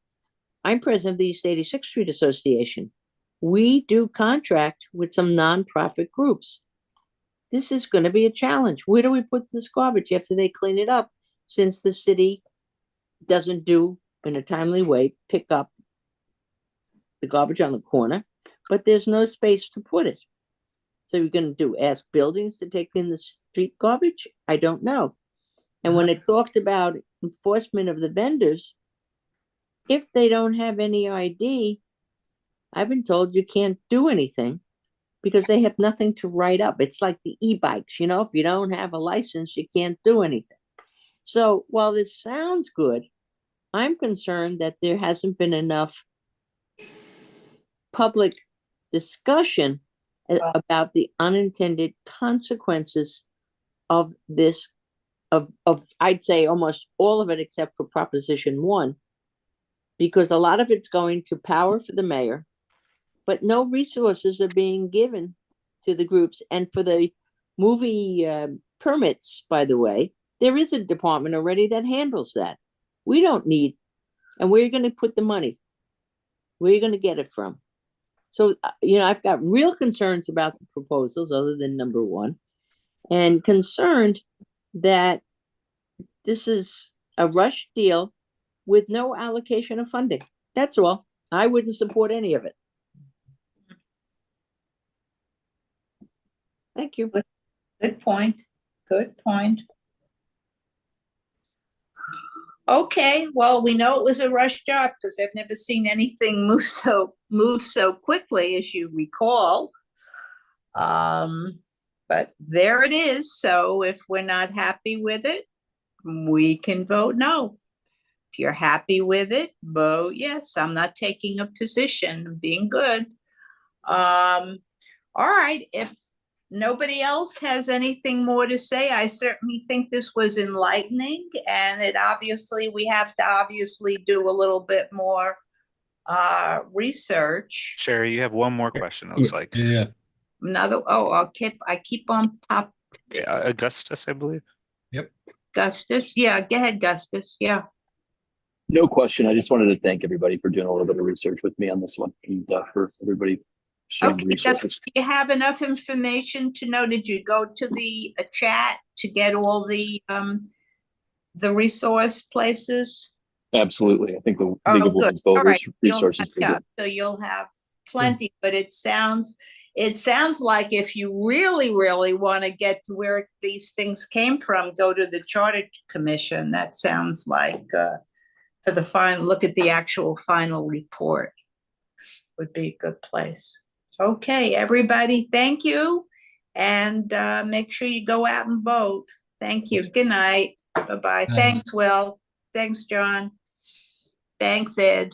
I'm president of the East 86th Street Association. We do contract with some nonprofit groups. This is going to be a challenge. Where do we put this garbage after they clean it up? Since the city doesn't do, in a timely way, pick up the garbage on the corner, but there's no space to put it. So you're going to ask buildings to take in the street garbage? I don't know. And when it talked about enforcement of the vendors, If they don't have any ID, I've been told you can't do anything because they have nothing to write up. It's like the e-bikes, you know, if you don't have a license, you can't do anything. So while this sounds good, I'm concerned that there hasn't been enough public discussion about the unintended consequences of this, of I'd say almost all of it except for Proposition 1, because a lot of it's going to power for the mayor, but no resources are being given to the groups. And for the movie permits, by the way, there is a department already that handles that. We don't need, and where are you going to put the money? Where are you going to get it from? So, you know, I've got real concerns about the proposals other than number 1, and concerned that this is a rush deal with no allocation of funding. That's all. I wouldn't support any of it. Thank you. Good point. Good point. Okay, well, we know it was a rush job because I've never seen anything move so quickly, as you recall. But there it is. So if we're not happy with it, we can vote no. If you're happy with it, vote yes. I'm not taking a position. I'm being good. All right. If nobody else has anything more to say, I certainly think this was enlightening, and we have to obviously do a little bit more research. Sherry, you have one more question, it looks like. Yeah. I keep on pop. Yeah, Augustus, I believe. Gustus, yeah, go ahead, Gustus, yeah. No question. I just wanted to thank everybody for doing a little bit of research with me on this one, and for everybody sharing Okay, resources. do you have enough information to know, did you go to the chat to get all the resource places? Absolutely. I think the League Oh, of good. Women's All Voters right. resources. So you'll have plenty, but it sounds like if you really, really want to get to where these things came from, go to the Charter Commission. That sounds like for the final look at the actual final report would be a good place. Okay, everybody, thank you. And make sure you go out and vote. Thank you. Good night. Bye-bye. Thanks, Will. Thanks, John. Thanks, Ed.